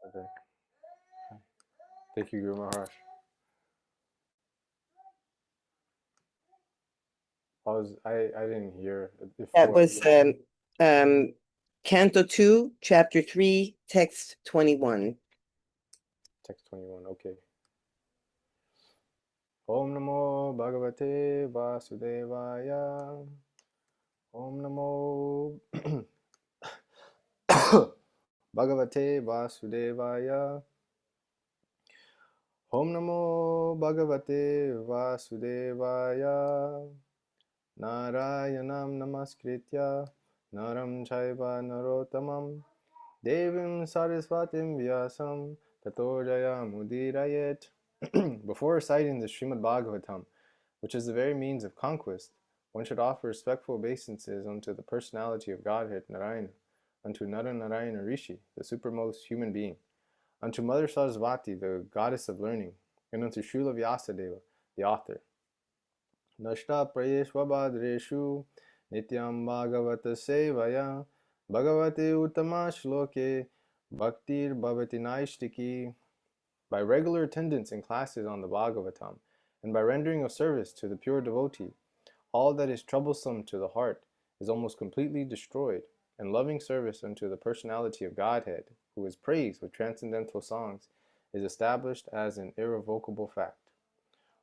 Okay. Thank you, Guru Maharaj. I didn't hear That before. was Canto 2, Chapter 3, Text 21. Text 21. Okay. Om Namo Bhagavate Vasudevaya. Om Namo Bhagavate Vasudevaya. Om Namo Bhagavate Vasudevaya. Narayanam Namaskritya Naram Chaiva Narottamam Devim Saraswatim Vyasam Tato Mudirayet. Before reciting the Srimad Bhagavatam, which is the very means of conquest, one should offer respectful obeisances unto the personality of Godhead Narayana, unto Naranarayana Rishi, the supermost human being, unto Mother Saraswati, the goddess of learning, and unto Srila Vyasadeva, the author. Nashta Prayeshwabhadreshu Nityam Bhagavata Sevaya Bhagavate Uttama Shloke Bhaktir Bhavati Naishtiki. By regular attendance in classes on the Bhagavatam, and by rendering of service to the pure devotee, all that is troublesome to the heart is almost completely destroyed, and loving service unto the personality of Godhead, who is praised with transcendental songs, is established as an irrevocable fact.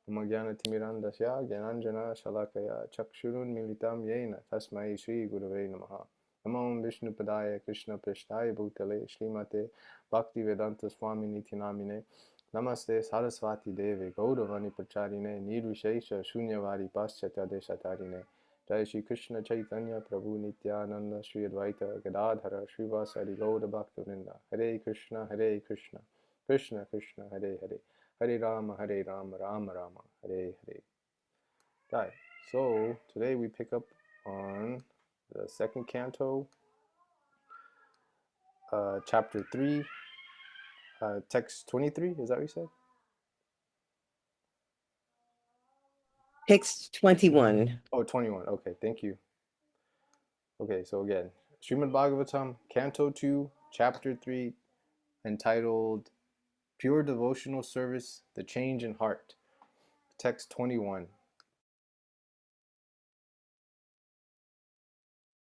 Umagyanatimirandasya Gyananjana Shalakaya Chakshurun Militam Yena Tasmai Shri Gurave Namaha. Namo Vishnu Padaya Krishna Prishtaya Bhutale Srimate Bhaktivedanta Swami Nityanamine Namaste Saraswati Deve Gauravani Pracharine Nirvishesha Shunyavadi Paschatya Deshatarine. Jai Shri Krishna Chaitanya Prabhu Nityananda Shri Advaita Gadadhara Srivasari Gaura Bhaktivinoda. Hare Krishna Krishna Krishna Hare Hare, Hare Rama Rama Rama Hare Hare. Okay, so today we pick up on the second canto, chapter 3, text 23. Is that what you said? Text 21. Oh, 21. Okay, thank you. Okay, so again, Srimad Bhagavatam, Canto 2, Chapter 3, entitled Pure Devotional Service, The Change in Heart. Text 21.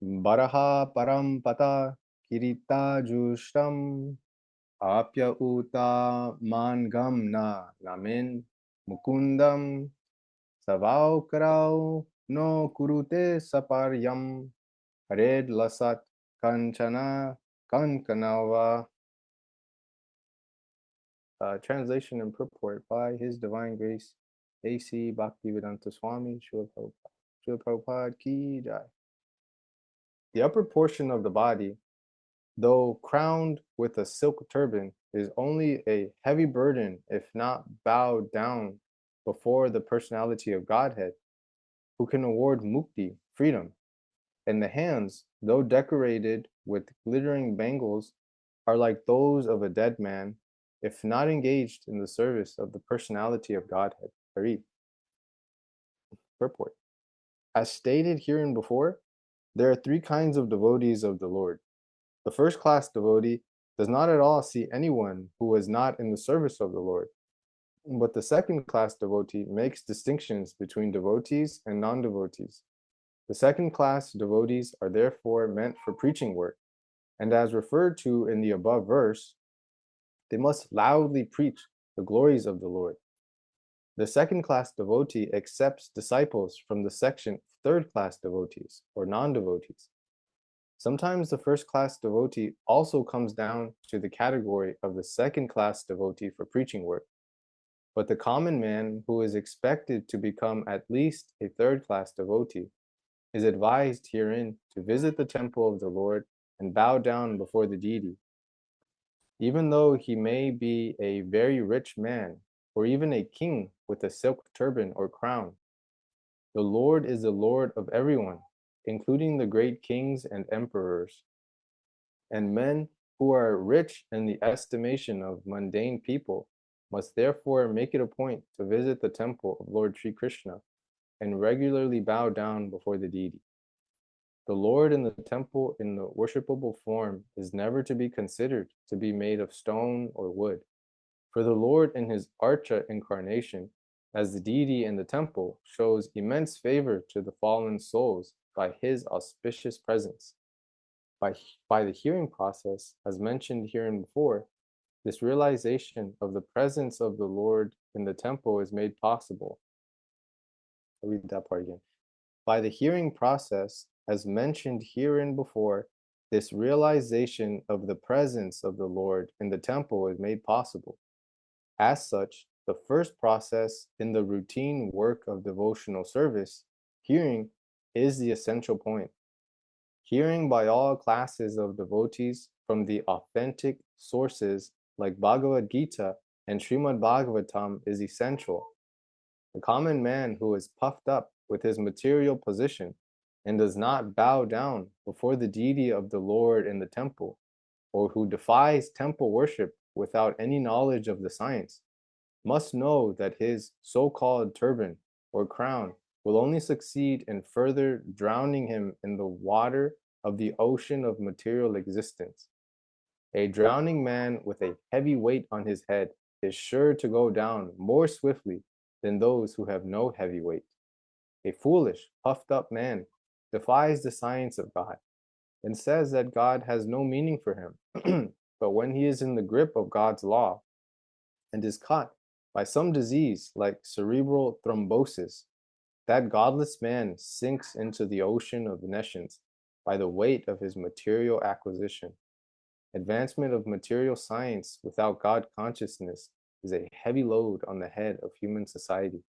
Baraha Parampata Kirita Jushtam Apya Uta Mangamna Namin Mukundam Savau Karau No Kurute Saparyam Hared Lasat Kanchana Kankanava. Translation and purport by His Divine Grace A.C. Bhaktivedanta Swami Srila Prabhupada Ki Jai. The upper portion of the body, though crowned with a silk turban, is only a heavy burden if not bowed down before the personality of Godhead, who can award mukti, freedom. And the hands, though decorated with glittering bangles, are like those of a dead man, if not engaged in the service of the personality of Godhead. Hari. Purport. As stated herein before, there are three kinds of devotees of the Lord. The first class devotee does not at all see anyone who is not in the service of the Lord. But the second class devotee makes distinctions between devotees and non-devotees. The second class devotees are therefore meant for preaching work, and as referred to in the above verse, they must loudly preach the glories of the Lord. The second class devotee accepts disciples from the section of third class devotees or non-devotees. Sometimes the first class devotee also comes down to the category of the second class devotee for preaching work. But the common man who is expected to become at least a third class devotee is advised herein to visit the temple of the Lord and bow down before the deity. Even though he may be a very rich man, or even a king with a silk turban or crown, the Lord is the Lord of everyone, including the great kings and emperors. And men who are rich in the estimation of mundane people must therefore make it a point to visit the temple of Lord Sri Krishna and regularly bow down before the deity. The Lord in the temple in the worshipable form is never to be considered to be made of stone or wood. For the Lord in his archa incarnation, as the deity in the temple, shows immense favor to the fallen souls by his auspicious presence. By, by the hearing process, as mentioned hereinbefore, this realization of the presence of the Lord in the temple is made possible. I'll read that part again. By the hearing process, as mentioned herein before, this realization of the presence of the Lord in the temple is made possible. As such, the first process in the routine work of devotional service, hearing, is the essential point. Hearing by all classes of devotees from the authentic sources like Bhagavad Gita and Srimad Bhagavatam is essential. The common man who is puffed up with his material position and does not bow down before the deity of the Lord in the temple, or who defies temple worship without any knowledge of the science, must know that his so-called turban or crown will only succeed in further drowning him in the water of the ocean of material existence. A drowning man with a heavy weight on his head is sure to go down more swiftly than those who have no heavy weight. A foolish, puffed up man defies the science of God and says that God has no meaning for him. But when he is in the grip of God's law and is caught by some disease like cerebral thrombosis, that godless man sinks into the ocean of nescience by the weight of his material acquisition. Advancement of material science without God consciousness is a heavy load on the head of human society,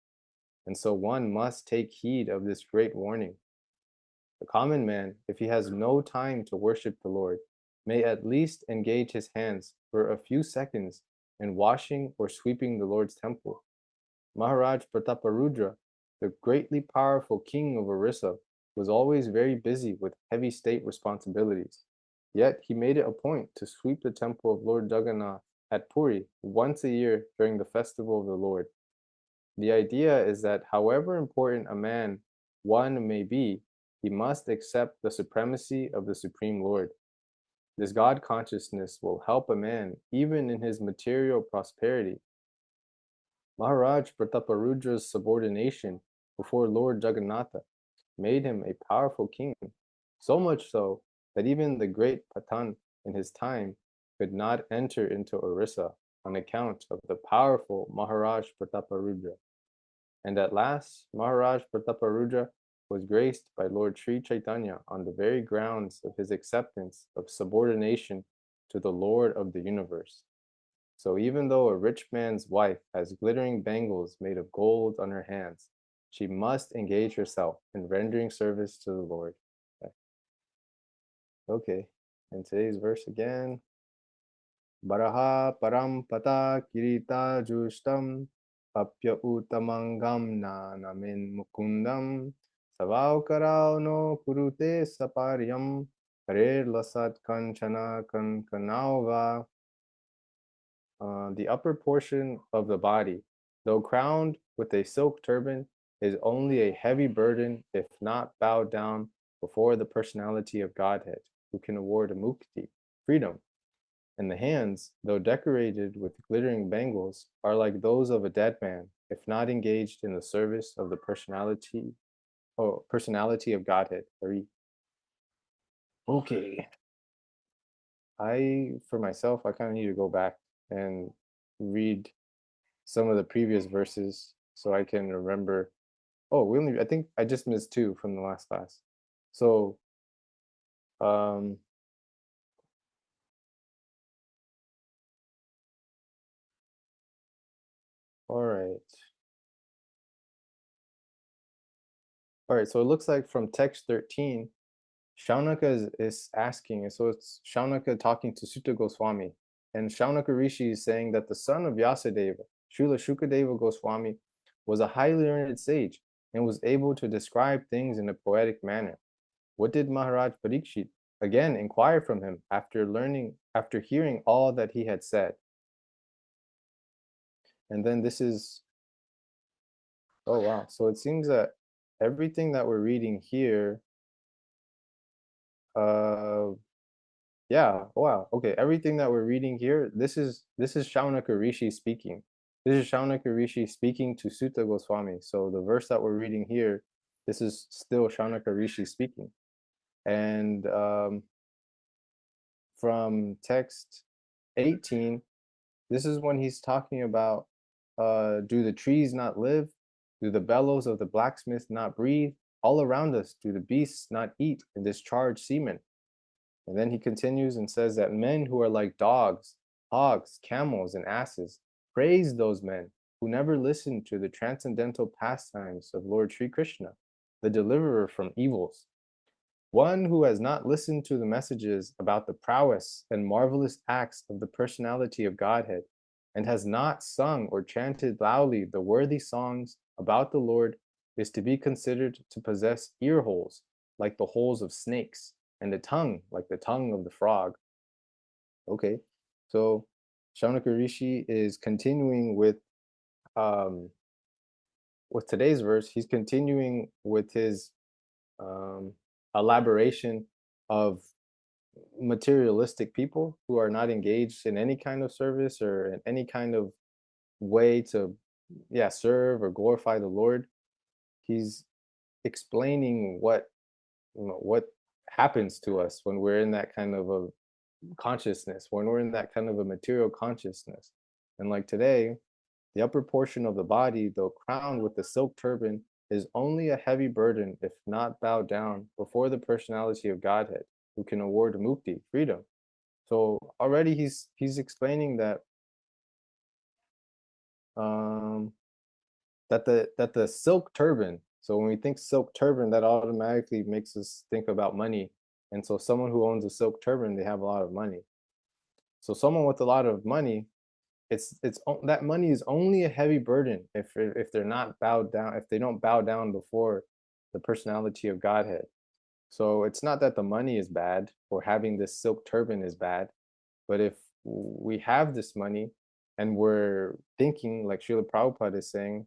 and so one must take heed of this great warning. The common man, if he has no time to worship the Lord, may at least engage his hands for a few seconds in washing or sweeping the Lord's temple. Maharaj Prataparudra, the greatly powerful king of Orissa, was always very busy with heavy state responsibilities. Yet he made it a point to sweep the temple of Lord Jagannath at Puri once a year during the festival of the Lord. The idea is that however important a man one may be, he must accept the supremacy of the Supreme Lord. This God consciousness will help a man even in his material prosperity. Maharaj Prataparudra's subordination before Lord Jagannatha made him a powerful king, so much so that even the great Patan in his time could not enter into Orissa on account of the powerful Maharaj Prataparudra. And at last, Maharaj Prataparudra was graced by Lord Sri Chaitanya on the very grounds of his acceptance of subordination to the Lord of the universe. So even though a rich man's wife has glittering bangles made of gold on her hands, she must engage herself in rendering service to the Lord. Okay, and today's verse again. Baraha param pata kirita jushtam apya utamangam na namin mukundam savau karao no kurute saparyam hare lasat kanchana kankanauva. The upper portion of the body, though crowned with a silk turban, is only a heavy burden if not bowed down before the personality of Godhead, who can award a mukti, freedom. And the hands, though decorated with glittering bangles, are like those of a dead man, if not engaged in the service of the personality of Godhead. Okay. For myself, I kind of need to go back and read some of the previous verses so I can remember. Oh, I think I just missed two from the last class. So, um, all right. All right, so it looks like from text 13, Shaunaka is asking, and so it's Shaunaka talking to Sutta Goswami. And Shaunaka Rishi is saying that the son of Vyasadeva, Srila Shukadeva Goswami, was a highly learned sage and was able to describe things in a poetic manner. What did Maharaj Parikshit again inquire from him after hearing all that he had said? And then this is, oh wow. So it seems that everything that we're reading here Uh, yeah, wow. Okay, everything that we're reading here, this is Shaunaka Rishi speaking. This is Shaunaka Rishi speaking to Sutta Goswami. So the verse that we're reading here, this is still Shaunaka Rishi speaking. And from text 18, this is when he's talking about do the trees not live? Do the bellows of the blacksmith not breathe? All around us, do the beasts not eat and discharge semen? And then he continues and says that men who are like dogs, hogs, camels, and asses praise those men who never listen to the transcendental pastimes of Lord Sri Krishna, the deliverer from evils. One who has not listened to the messages about the prowess and marvelous acts of the personality of Godhead, and has not sung or chanted loudly the worthy songs about the Lord, is to be considered to possess ear holes like the holes of snakes, and a tongue like the tongue of the frog. Okay, so Shaunaka Rishi is continuing um, with today's verse. He's continuing with his um, elaboration of materialistic people who are not engaged in any kind of service or in any kind of way to, yeah, serve or glorify the Lord. He's explaining what happens to us when we're in that kind of a consciousness, when we're in that kind of a material consciousness. And like today, the upper portion of the body, though crowned with the silk turban, is only a heavy burden if not bowed down before the personality of Godhead, who can award mukti, freedom. So already he's explaining um, that the silk turban. So when we think silk turban, that automatically makes us think about money. And so someone who owns a silk turban, they have a lot of money. So someone with a lot of money, it's that money is only a heavy burden if they're not bowed down, if they don't bow down before the personality of Godhead. So it's not that the money is bad or having this silk turban is bad, but if we have this money and we're thinking, like Srila Prabhupada is saying,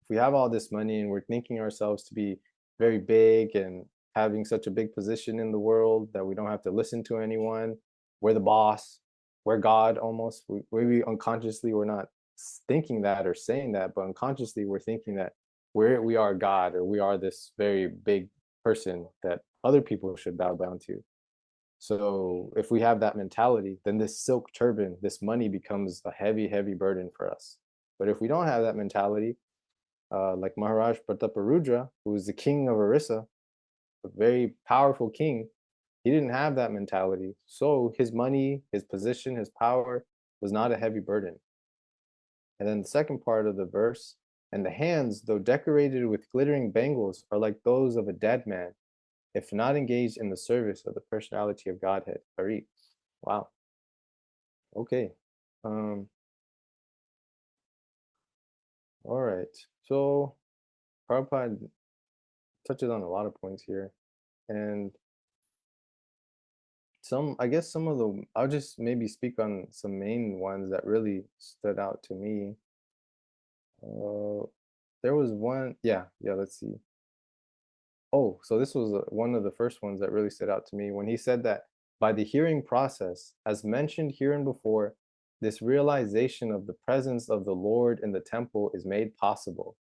if we have all this money and we're thinking ourselves to be very big and having such a big position in the world that we don't have to listen to anyone, we're the boss, we're God almost. Maybe unconsciously we're not thinking that or saying that, but unconsciously we're thinking that we are God or we are this very big person that other people should bow down to. So if we have that mentality, then this silk turban, this money becomes a heavy, heavy burden for us. But if we don't have that mentality, like Maharaj Prataparudra, who was the king of Orissa, a very powerful king, he didn't have that mentality. So his money, his position, his power was not a heavy burden. And then the second part of the verse, and the hands, though decorated with glittering bangles, are like those of a dead man, if not engaged in the service of the personality of Godhead. Hari. Wow. Okay. Um, all right. So Prabhupada touches on a lot of points here. And I guess some of the, I'll just maybe speak on some main ones that really stood out to me. Uh, there was one, yeah, let's see. Oh, so this was one of the first ones that really stood out to me when he said that by the hearing process, as mentioned here and before, this realization of the presence of the Lord in the temple is made possible.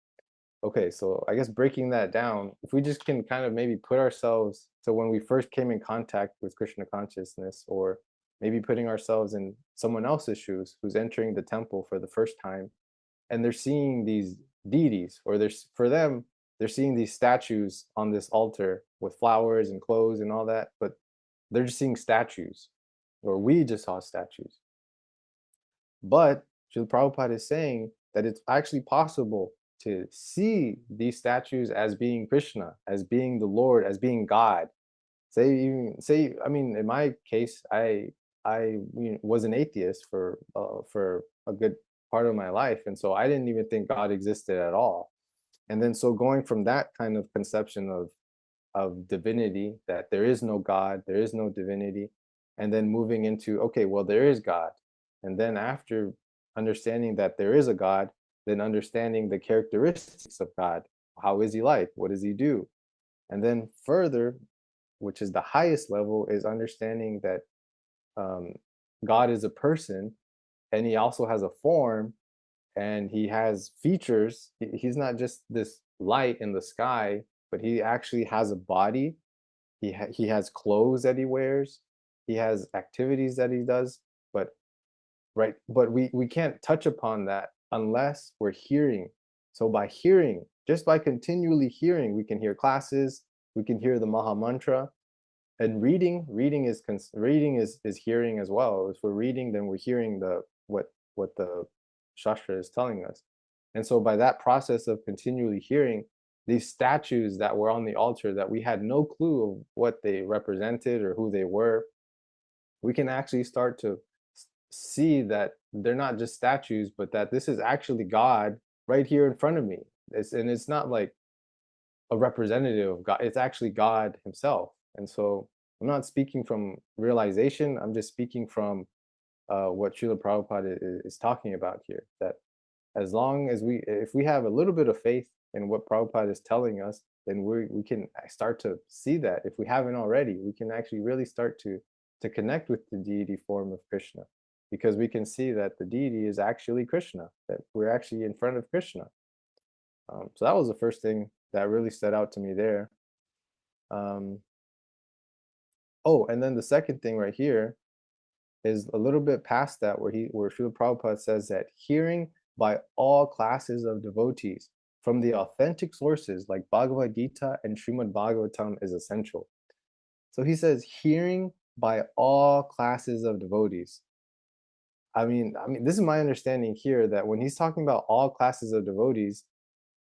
Okay, so I guess breaking that down, if we just can kind of maybe put ourselves to when we first came in contact with Krishna consciousness, or maybe putting ourselves in someone else's shoes who's entering the temple for the first time, and they're seeing these deities, or there's for them, they're seeing these statues on this altar with flowers and clothes and all that, but they're just seeing statues, or we just saw statues. But Srila Prabhupada is saying that it's actually possible to see these statues as being Krishna, as being the Lord, as being God. I mean, in my case, I was an atheist for a good part of my life, and so I didn't even think God existed at all. And then so going from that kind of conception of divinity, that there is no God, there is no divinity, and then moving into, okay, well, there is God. And then after understanding that there is a God, then understanding the characteristics of God. How is he like? What does he do? And then further, which is the highest level, is understanding that um, God is a person, and he also has a form, and he has features. He's not just this light in the sky, but he actually has a body. He has clothes that he wears. He has activities that he does. But right, but we can't touch upon that unless we're hearing. So by hearing, just by continually hearing, we can hear classes, we can hear the Maha Mantra, and reading is hearing as well. If we're reading, then we're hearing what the Shastra is telling us. And so by that process of continually hearing, these statues that were on the altar that we had no clue of what they represented or who they were, we can actually start to see that they're not just statues, but that this is actually God right here in front of me. And it's not like a representative of God. It's actually God himself. And so I'm not speaking from realization. I'm just speaking from what Srila Prabhupada is talking about here. That as long as if we have a little bit of faith in what Prabhupada is telling us, then we can start to see that. If we haven't already, we can actually really start to connect with the deity form of Krishna, because we can see that the deity is actually Krishna, that we're actually in front of Krishna. So that was the first thing that really stood out to me there. Um, oh, and then the second thing right here is a little bit past that, where Srila Prabhupada says that hearing by all classes of devotees from the authentic sources like Bhagavad Gita and Srimad Bhagavatam is essential. So he says hearing by all classes of devotees. I mean, this is my understanding here, that when he's talking about all classes of devotees,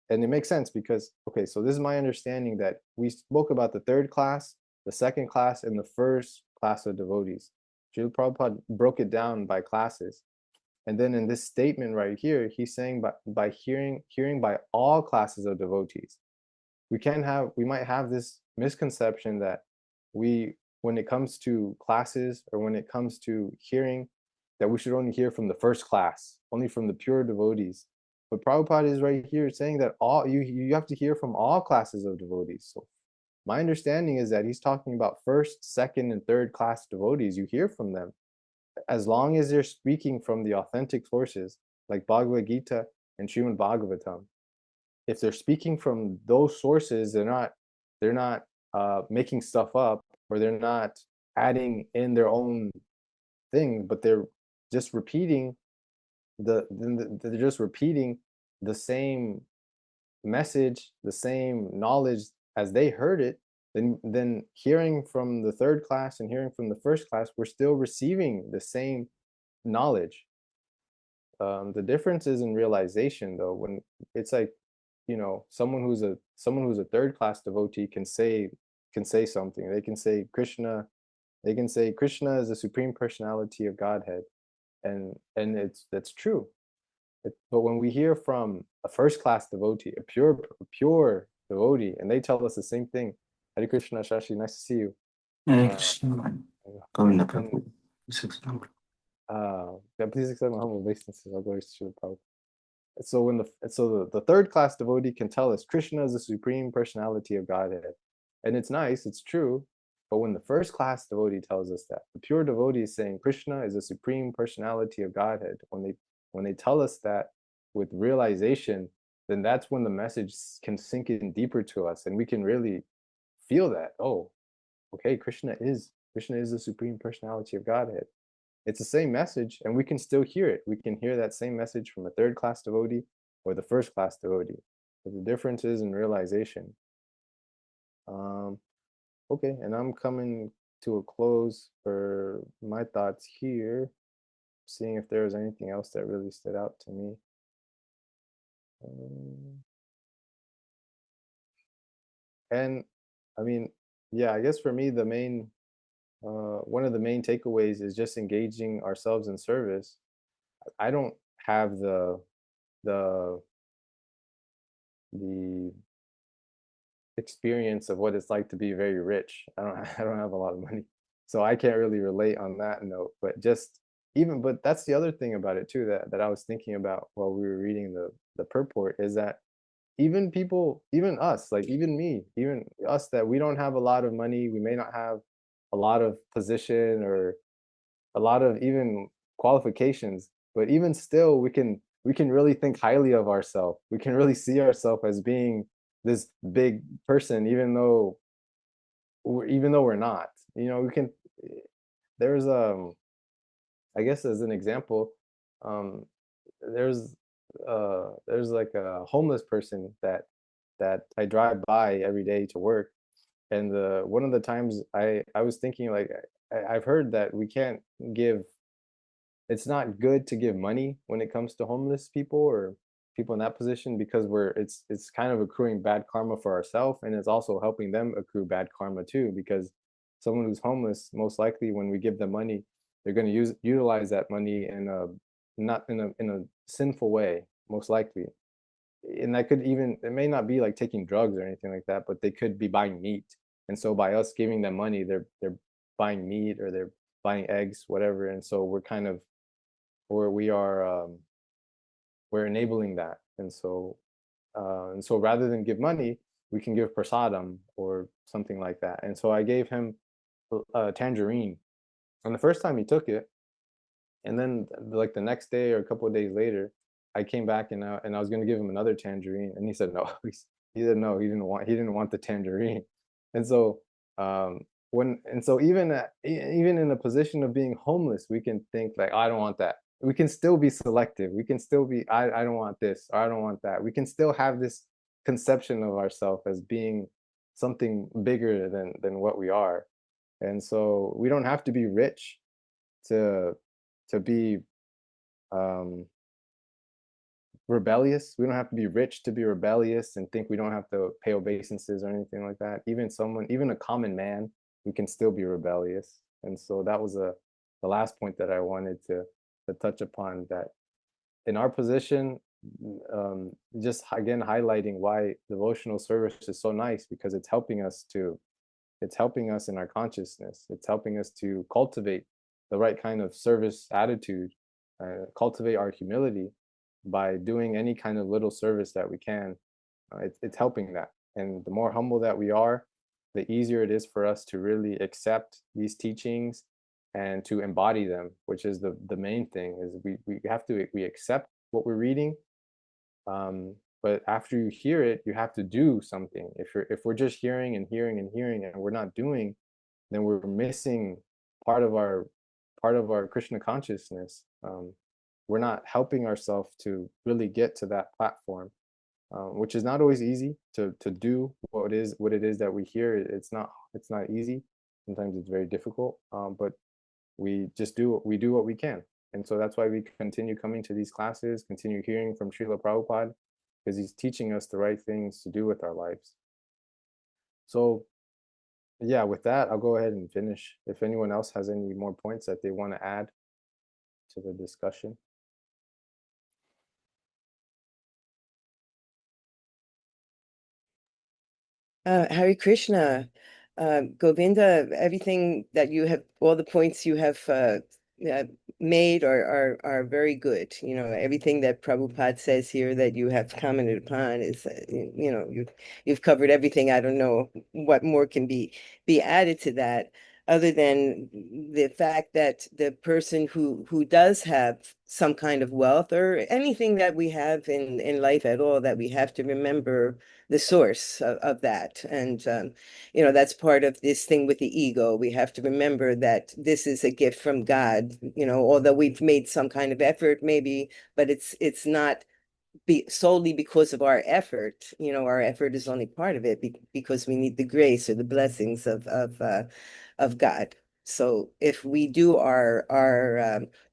and it makes sense because, okay, so this is my understanding, that we spoke about the third class, the second class, and the first class of devotees. Srila Prabhupada broke it down by classes. And then in this statement right here, he's saying by hearing by all classes of devotees. We might have this misconception that when it comes to classes, or when it comes to hearing, that we should only hear from the first class, only from the pure devotees. But Prabhupada is right here saying that you have to hear from all classes of devotees. So my understanding is that he's talking about first, second, and third class devotees. You hear from them as long as they're speaking from the authentic sources like Bhagavad Gita and Srimad Bhagavatam. If they're speaking from those sources, they're not making stuff up, or they're not adding in their own thing, but just repeating they're just repeating the same message, the same knowledge as they heard it. Then hearing from the third class and hearing from the first class, we're still receiving the same knowledge. The difference is in realization, though. When it's like, someone who's a third class devotee can say something. They can say Krishna is the supreme personality of Godhead, and that's true. But when we hear from a first class devotee, a pure devotee, and they tell us the same thing, Hare Krishna, Shashi, nice to see you. Hare Uh, Krishna, Govinda and Prabhu. This is number. yeah, please accept my humble obeisances. I'll go to Srila Prabhupada. So the third class devotee can tell us Krishna is the supreme personality of Godhead, and it's nice, it's true. But when the first class devotee tells us that, the pure devotee is saying Krishna is the supreme personality of Godhead, when they tell us that with realization, then that's when the message can sink in deeper to us, and we can really feel that, oh, okay, Krishna is the supreme personality of Godhead. It's the same message, and we can still hear it. We can hear that same message from a third class devotee or the first class devotee. But the difference is in realization. Um, okay, and I'm coming to a close for my thoughts here, seeing if there was anything else that really stood out to me. And I mean, yeah, I guess for me, one of the main takeaways is just engaging ourselves in service. I don't have the the experience of what it's like to be very rich. I don't have a lot of money, so I can't really relate on that note. But that's the other thing about it too, that I was thinking about while we were reading the purport, is that even people, even us, like even me, even us, that we don't have a lot of money, we may not have a lot of position or a lot of even qualifications, but even still we can really think highly of ourselves. We can really see ourselves as being this big person, even though we're not. We can there's I guess as an example, um there's there's like a homeless person that I drive by every day to work. And one of the times I was thinking, like, I've heard that we can't give it's not good to give money when it comes to homeless people or people in that position, because it's kind of accruing bad karma for ourselves, and it's also helping them accrue bad karma too, because someone who's homeless, most likely when we give them money, they're going to utilize that money in a not in a sinful way, most likely. And that could even, it may not be like taking drugs or anything like that, but they could be buying meat. And so by us giving them money, they're buying meat or they're buying eggs, whatever. And so we're kind of, or we are we're enabling that. And so rather than give money, we can give prasadam or something like that. And so I gave him a tangerine, and the first time he took it, and then like the next day or a couple of days later, I came back and I was going to give him another tangerine, and he said no. He said no, he didn't want the tangerine. And so even in a position of being homeless, we can think like, I don't want that. We can still be selective. We can still be, I don't want this, or I don't want that. We can still have this conception of ourselves as being something bigger than what we are. And so we don't have to be rich to be um rebellious. We don't have to be rich to be rebellious and think we don't have to pay obeisances or anything like that. Even a common man, we can still be rebellious. And so that was the last point that I wanted to touch upon, that in our position, just again highlighting why devotional service is so nice, because it's helping us in our consciousness. It's helping us to cultivate the right kind of service attitude, cultivate our humility by doing any kind of little service that we can. It's helping that. And the more humble that we are, the easier it is for us to really accept these teachings and to embody them, which is the main thing. Is we accept what we're reading, but after you hear it, you have to do something. If we're just hearing and hearing and hearing and we're not doing, then we're missing part of our Krishna consciousness. We're not helping ourselves to really get to that platform, which is not always easy to do what it is that we hear. It's not easy. Sometimes it's very difficult, but we do what we can. And so that's why we continue coming to these classes, continue hearing from Srila Prabhupada, because he's teaching us the right things to do with our lives. So yeah, with that, I'll go ahead and finish. If anyone else has any more points that they want to add to the discussion. Hare Krishna, Govinda, everything that you have, all the points you have uh, made are very good. You know, everything that Prabhupada says here that you have commented upon is, you've covered everything. I don't know what more can be added to that, other than the fact that the person who does have some kind of wealth or anything that we have in life at all, that we have to remember the source of that. And, that's part of this thing with the ego. We have to remember that this is a gift from God, although we've made some kind of effort, maybe, but it's not solely because of our effort. Our effort is only part of it because we need the grace or the blessings of God. So if we do our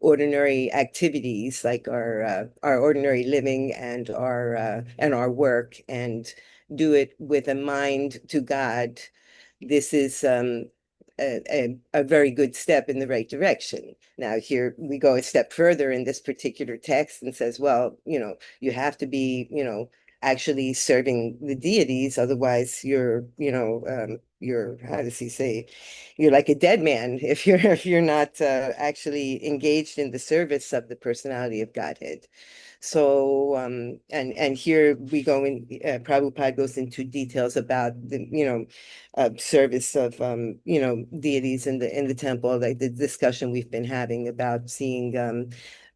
ordinary activities, like our ordinary living and our work, and do it with a mind to God, this is a very good step in the right direction. Now, here we go a step further in this particular text and says, well, you have to be, actually serving the deities. Otherwise, you're, how does he say, you're like a dead man if you're not actually engaged in the service of the personality of Godhead. So and here we go in, Prabhupada goes into details about the service of deities in the temple, like the discussion we've been having about seeing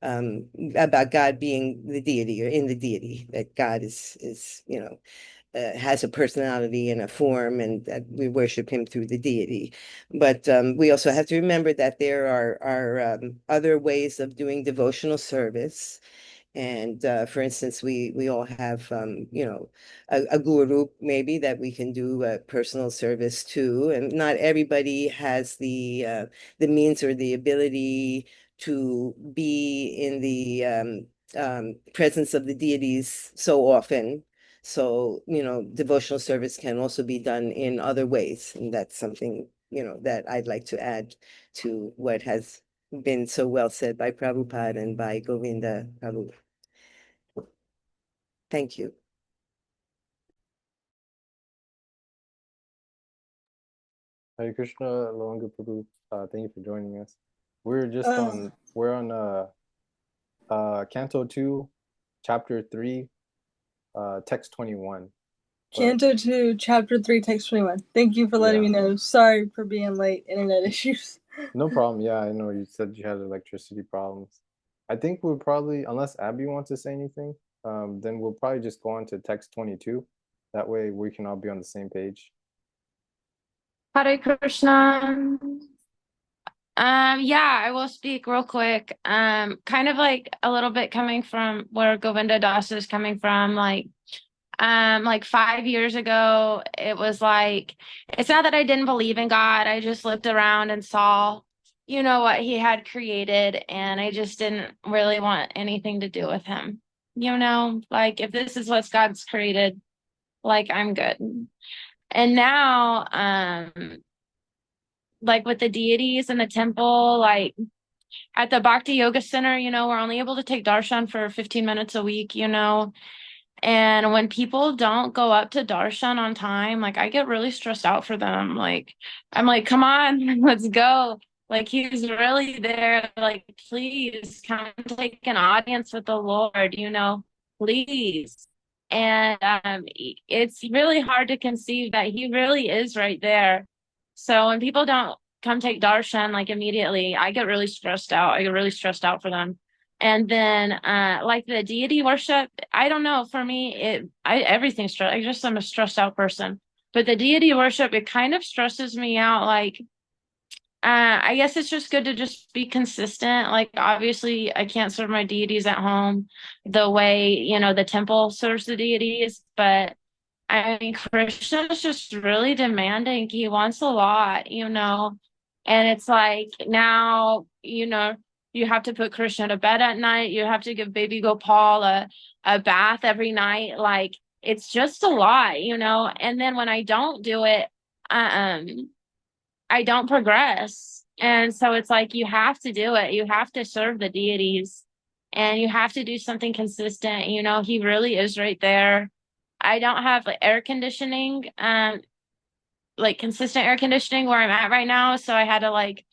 about God being the deity, or in the deity, that God is has a personality and a form, and that we worship him through the deity. But we also have to remember that there are other ways of doing devotional service. And for instance, we all have a guru maybe that we can do personal service to, and not everybody has the means or the ability to be in the presence of the deities so often. So, devotional service can also be done in other ways. And that's something, that I'd like to add to what has been so well said by Prabhupada and by Govinda Prabhu. Thank you. Hare Krishna, Lavanga Prabhu. Thank you for joining us. We're on Canto 2, Chapter 3, Text 21. Canto 2, Chapter 3, Text 21. Thank you for letting me know. Sorry for being late. Internet issues. No problem. Yeah, I know you said you had electricity problems. I think we'll probably, unless Abby wants to say anything, then we'll probably just go on to text 22. That way we can all be on the same page. Hare Krishna. Yeah, I will speak real quick. Kind of like a little bit coming from where Govinda Das is coming from, like 5 years ago, it was like, it's not that I didn't believe in God. I just looked around and saw, what he had created, and I just didn't really want anything to do with him. Like if this is what God's created, like I'm good. And now, like with the deities in the temple, like at the Bhakti Yoga Center, we're only able to take darshan for 15 minutes a week, and when people don't go up to darshan on time, like I get really stressed out for them. Like I'm like, come on, let's go. Like he's really there. Like, please come take an audience with the Lord, please. And it's really hard to conceive that he really is right there. So when people don't come take darshan like immediately, I get really stressed out. I get really stressed out for them. And then like the deity worship, I don't know, for me, everything's stress. I'm a stressed out person. But the deity worship, it kind of stresses me out. Like I guess it's just good to just be consistent. Like obviously I can't serve my deities at home the way, the temple serves the deities, but I mean, Krishna is just really demanding. He wants a lot, and it's like now, you have to put Krishna to bed at night. You have to give baby Gopal a bath every night. Like it's just a lot, and then when I don't do it, I don't progress. And so it's like you have to do it. You have to serve the deities and you have to do something consistent. He really is right there. I don't have like air conditioning, like consistent air conditioning where I'm at right now. So I had to like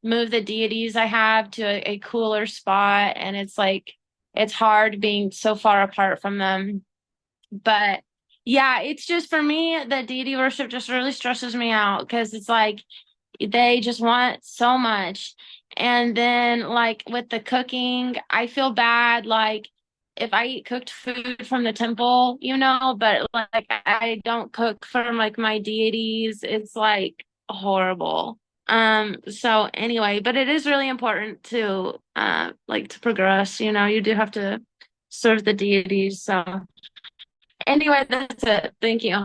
move the deities I have to a cooler spot. And it's like, it's hard being so far apart from them. But yeah, it's just for me, the deity worship just really stresses me out because it's like they just want so much. And then like with the cooking, I feel bad like if I eat cooked food from the temple, but like I don't cook from like my deities, it's like horrible. So anyway, but it is really important to like to progress, you do have to serve the deities. So anyway, that's it. Thank you.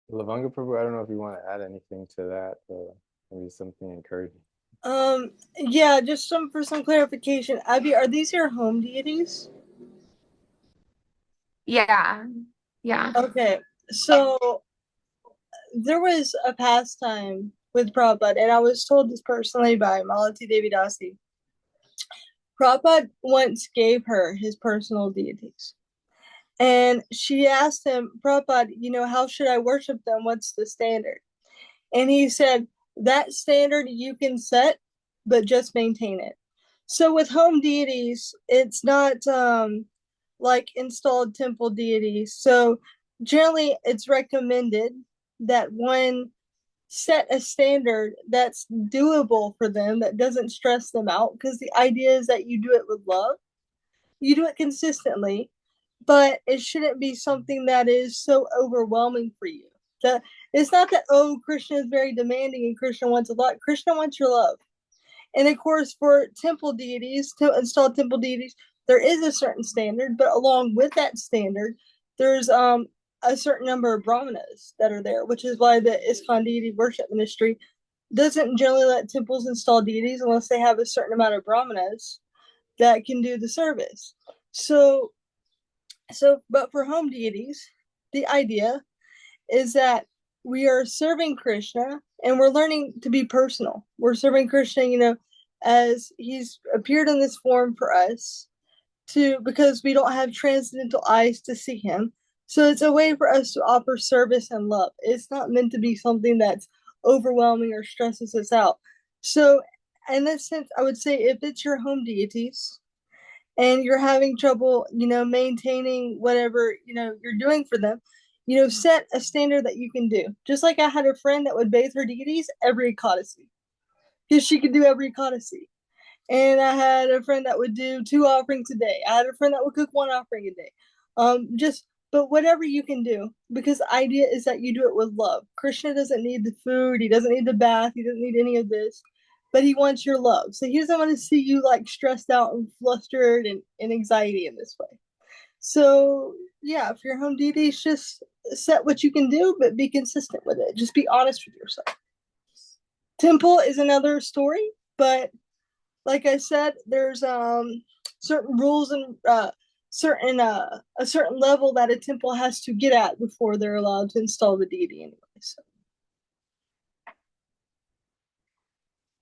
Lavanga Prabhu, I don't know if you want to add anything to that, or maybe something encouraging. Yeah, just for some clarification. Abby, are these your home deities? Yeah. Yeah. Okay, so there was a pastime with Prabhupada, and I was told this personally by Malati Devi Dasi. Prabhupada once gave her his personal deities. And she asked him, Prabhupada, how should I worship them? What's the standard? And he said, that standard you can set, but just maintain it. So with home deities, it's not like installed temple deities. So generally, it's recommended that one set a standard that's doable for them, that doesn't stress them out, because the idea is that you do it with love, you do it consistently, but it shouldn't be something that is so overwhelming for you. That it's not that, oh, Krishna is very demanding and Krishna wants a lot. Krishna wants your love. And of course, for temple deities, to install temple deities, there is a certain standard, but along with that standard, there's a certain number of brahmanas that are there, which is why the ISKCON deity worship ministry doesn't generally let temples install deities unless they have a certain amount of brahmanas that can do the service. So but for home deities, the idea is that we are serving Krishna and we're learning to be personal. We're serving Krishna, as he's appeared in this form for us because we don't have transcendental eyes to see him. So it's a way for us to offer service and love. It's not meant to be something that's overwhelming or stresses us out. So in this sense, I would say if it's your home deities and you're having trouble, maintaining whatever, you're doing for them, set a standard that you can do. Just like I had a friend that would bathe her deities every Ekadasi, because she could do every Ekadasi. And I had a friend that would do 2 offerings a day. I had a friend that would cook 1 offering a day. But whatever you can do, because the idea is that you do it with love. Krishna doesn't need the food. He doesn't need the bath. He doesn't need any of this, but he wants your love. So he doesn't want to see you like stressed out and flustered and anxiety in this way. So yeah, for your home deities, just set what you can do, but be consistent with it. Just be honest with yourself. Temple is another story, but like I said, there's certain rules and a certain level that a temple has to get at before they're allowed to install the deity anyway. So.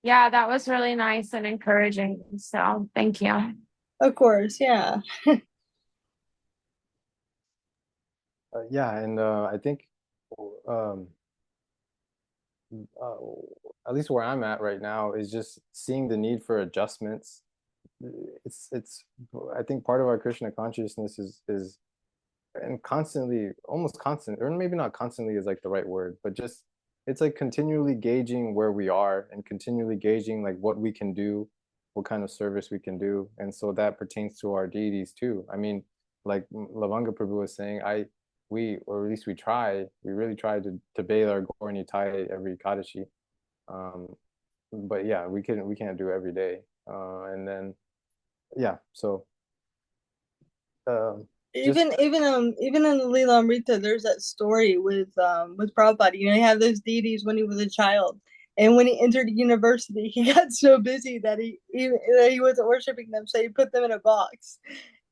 Yeah, that was really nice and encouraging. So thank you. Of course, yeah. Yeah, and I think um, uh, at least where I'm at right now is just seeing the need for adjustments. It's I think part of our Krishna consciousness is and constantly, almost constant, or maybe not constantly is like the right word, but just it's like continually gauging where we are and continually gauging like what we can do, what kind of service we can do. And so that pertains to our deities too. I mean, like Lavanga Prabhu was saying, or at least we really try to bathe our Gaur Nitai every Kadashi. But yeah, we can't do every day. And then yeah, so even in the Leela Amrita, there's that story with Prabhupada. He had those deities when he was a child, and when he entered university, he got so busy that he wasn't worshiping them, so he put them in a box,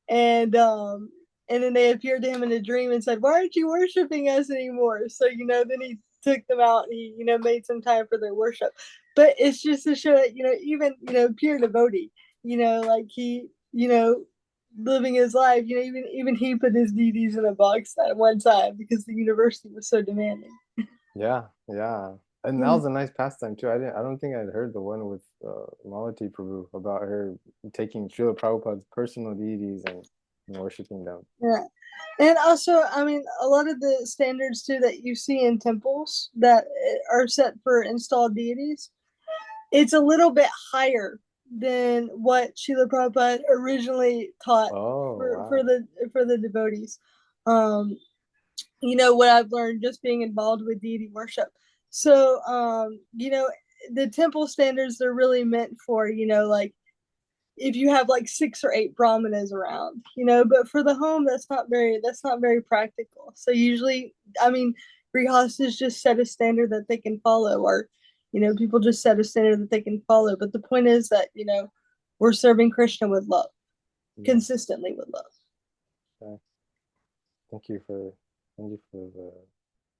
and then they appeared to him in a dream and said, "Why aren't you worshiping us anymore?" So then he took them out and he made some time for their worship. But it's just to show that even pure devotee, like he living his life, even he put his deities in a box at one time because the university was so demanding. Yeah, yeah. And that was a nice pastime too. I don't think I'd heard the one with Malati Prabhu about her taking Srila Prabhupada's personal deities and worshiping them. Yeah. And also, I mean, a lot of the standards too that you see in temples that are set for installed deities, it's a little bit higher than what Srila Prabhupada originally taught for the devotees. What I've learned just being involved with deity worship. So the temple standards, they're really meant for like if you have like 6 or 8 brahmanas around, but for the home that's not very practical. So usually, I mean, grihastas just set a standard that they can follow, or people just set a standard that they can follow. But the point is that we're serving Krishna with love, consistently with love. Okay. Thank you for the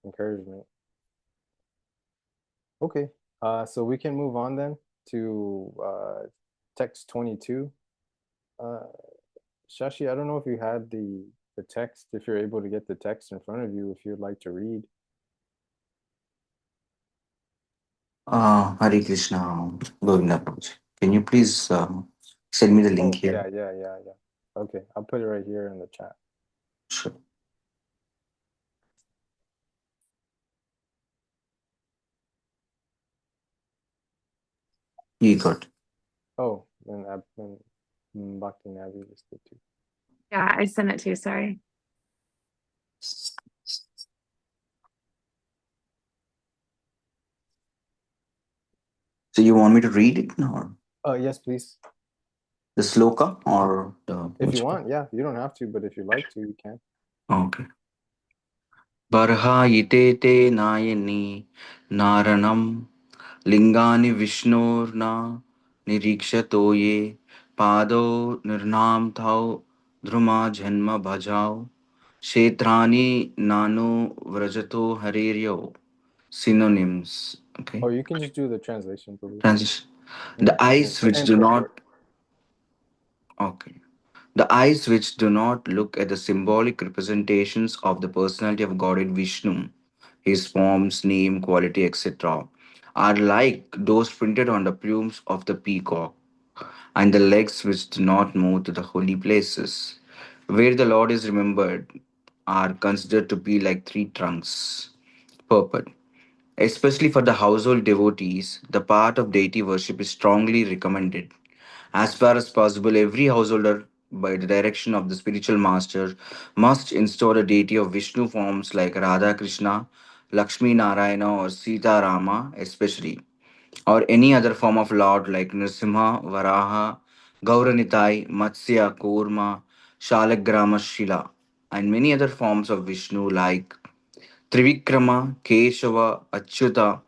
encouragement. Okay, so we can move on then to text 22. Shashi, I don't know if you had the the text, if you're able to get the text in front of you, if you'd like to read. Hare Krishna, Govinda Prabhuji. Can you please send me the link Oh, here? yeah. Okay, I'll put it right here in the chat. Sure. You got. Oh, then Bhakti Navi listed too. Yeah, I sent it to you. Sorry. So you want me to read it or Yes, please. the sloka or the If you which want, yeah. You don't have to, but if you like to, you can. Okay. Barha te nayani naranam lingani vishnurna nirikshato ye pado nirnam thau dhruma janma bhajao kshetrani nano vrajato hariryo. Synonyms. Okay. Or you can just do the translation, please. Transition. The eyes which And do purport. not. Okay. The eyes which do not look at the symbolic representations of the personality of Godhead Vishnu, his forms, name, quality, etc., are like those printed on the plumes of the peacock, and the legs which do not move to the holy places, where the Lord is remembered, are considered to be like three trunks. Purport. Especially for the household devotees, the part of deity worship is strongly recommended. As far as possible, every householder, by the direction of the spiritual master, must install a deity of Vishnu forms like Radha Krishna, Lakshmi Narayana, or Sita Rama, especially, or any other form of Lord like Nrsimha, Varaha, Gauranitai, Matsya, Kurma, Shalagrama, Shila, and many other forms of Vishnu like Trivikrama, Keshava, Achyuta,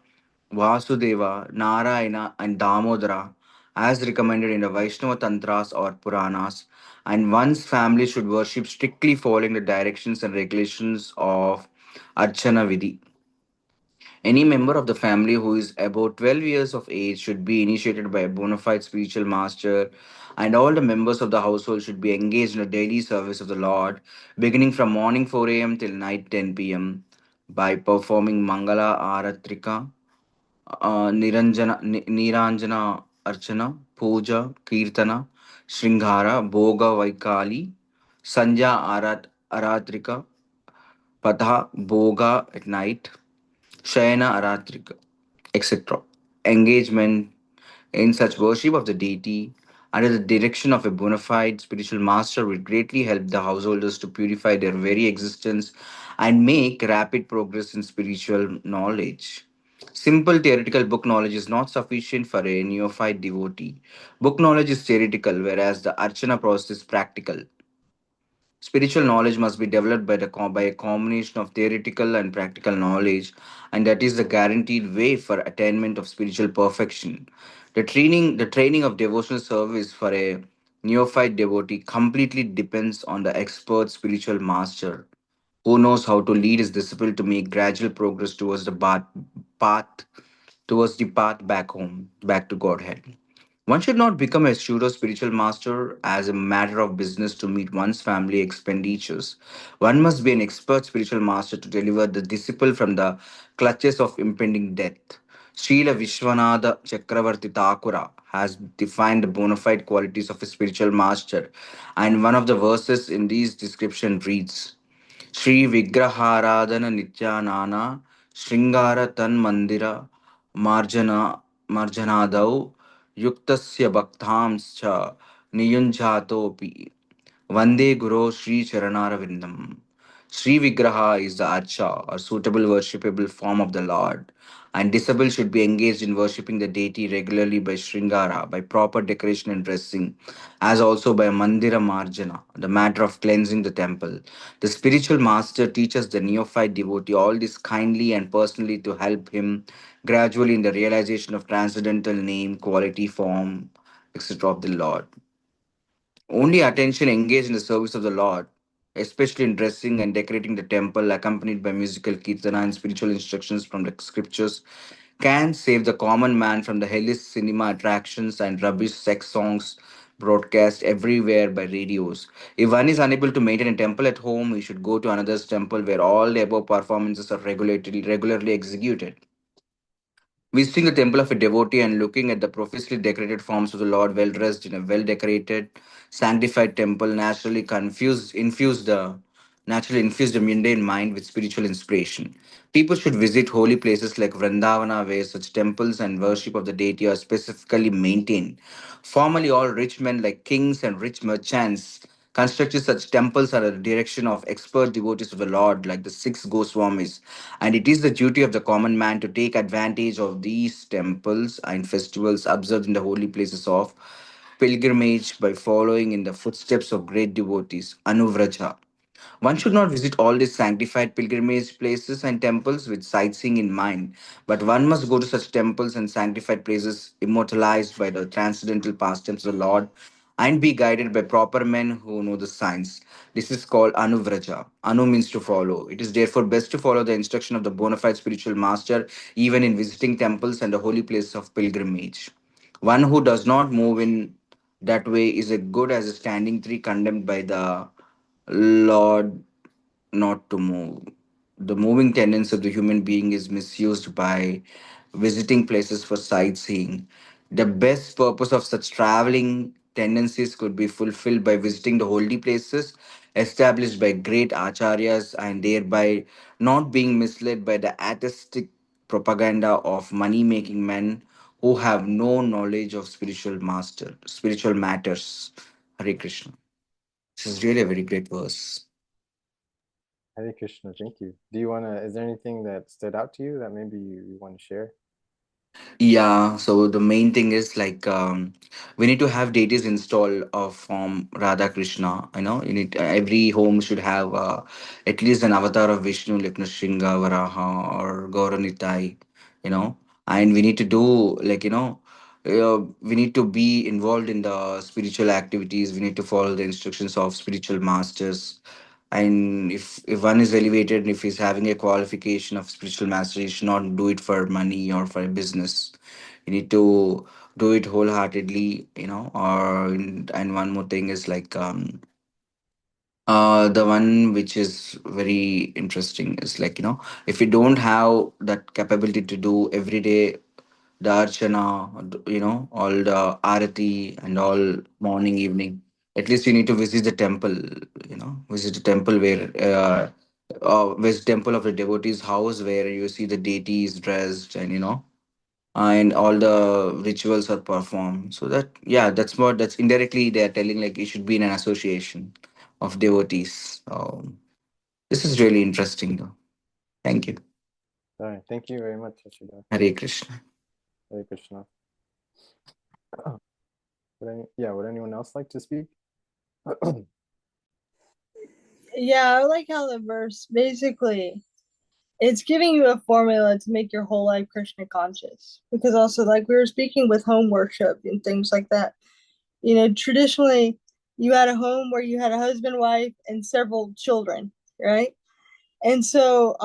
Vasudeva, Narayana, and Damodara, as recommended in the Vaishnava Tantras or Puranas, and one's family should worship strictly following the directions and regulations of Archana Vidhi. Any member of the family who is about 12 years of age should be initiated by a bona fide spiritual master, and all the members of the household should be engaged in a daily service of the Lord, beginning from morning 4 a.m. till night 10 p.m. by performing Mangala Aratrika, Niranjana Archana, Puja, Kirtana, Shringara, Bhoga Vaikali, Sanja Aratrika, Patha, Bhoga at night, Shayana Aratrika, etc. Engagement in such worship of the deity under the direction of a bona fide spiritual master will greatly help the householders to purify their very existence and make rapid progress in spiritual knowledge. Simple theoretical book knowledge is not sufficient for a neophyte devotee. Book knowledge is theoretical, whereas the archana process is practical. Spiritual knowledge must be developed by a combination of theoretical and practical knowledge, and that is the guaranteed way for attainment of spiritual perfection. The training of devotional service for a neophyte devotee completely depends on the expert spiritual master who knows how to lead his disciple to make gradual progress path towards the path back home, back to Godhead. One should not become a pseudo spiritual master as a matter of business to meet one's family expenditures. One must be an expert spiritual master to deliver the disciple from the clutches of impending death. Srila Vishwanatha Chakravarti Thakura has defined the bona fide qualities of a spiritual master, and one of the verses in these description reads Shri Vigraharadhana Nityanana Shringara Tan Mandira Marjanadau Yuktasya Bhaktamscha Niyunjatopi Vande Guru Sri Charanaravinam. Sri Vigraha is the Archa or suitable worshipable form of the Lord, and disciple should be engaged in worshipping the deity regularly by Sringara, by proper decoration and dressing, as also by Mandira Marjana, the matter of cleansing the temple. The spiritual master teaches the neophyte devotee all this kindly and personally to help him gradually in the realization of transcendental name, quality, form, etc. of the Lord. Only attention engaged in the service of the Lord, especially in dressing and decorating the temple, accompanied by musical kirtana and spiritual instructions from the scriptures, can save the common man from the hellish cinema attractions and rubbish sex songs broadcast everywhere by radios. If one is unable to maintain a temple at home, he should go to another's temple where all the above performances are regularly executed. Visiting the temple of a devotee and looking at the profusely decorated forms of the Lord, well dressed in a well decorated, sanctified temple, naturally infuse the mundane mind with spiritual inspiration. People should visit holy places like Vrindavana, where such temples and worship of the deity are specifically maintained. Formerly, all rich men, like kings and rich merchants, constructed such temples under the direction of expert devotees of the Lord, like the six Goswamis. And it is the duty of the common man to take advantage of these temples and festivals observed in the holy places of pilgrimage by following in the footsteps of great devotees. Anuvraja. One should not visit all these sanctified pilgrimage places and temples with sightseeing in mind, but one must go to such temples and sanctified places immortalized by the transcendental pastimes of the Lord and be guided by proper men who know the science. This is called Anuvraja. Anu means to follow. It is therefore best to follow the instruction of the bona fide spiritual master even in visiting temples and the holy places of pilgrimage. One who does not move in that way is as good as a standing tree condemned by the Lord not to move. The moving tendency of the human being is misused by visiting places for sightseeing. The best purpose of such traveling tendencies could be fulfilled by visiting the holy places established by great acharyas and thereby not being misled by the atheistic propaganda of money making men who have no knowledge of spiritual matters. Hare Krishna. This is really a very great verse. Hare Krishna, thank you. Is there anything that stood out to you that maybe you want to share? Yeah, so the main thing is like we need to have deities installed from Radha Krishna. You need every home should have at least an avatar of Vishnu, like Nrsimha, Varaha, or Gauranitai. And we need to do like we need to be involved in the spiritual activities. We need to follow the instructions of spiritual masters. And if one is elevated and if he's having a qualification of spiritual mastery, he should not do it for money or for a business. You need to do it wholeheartedly, and one more thing is like the one which is very interesting is like, if you don't have that capability to do every day the archana, all the arati and all morning, evening, at least you need to visit the temple, visit a temple where's temple of the devotee's house where you see the deity is dressed and all the rituals are performed. So that, yeah, that's indirectly they're telling like you should be in an association of devotees. This is really interesting though. Thank you. All right, thank you very much, Ashida. Hare Krishna. Hare Krishna. Would anyone else like to speak? Yeah, I like how the verse basically it's giving you a formula to make your whole life Krishna conscious. Because also, like we were speaking with home worship and things like that, traditionally you had a home where you had a husband, wife, and several children, right? And so,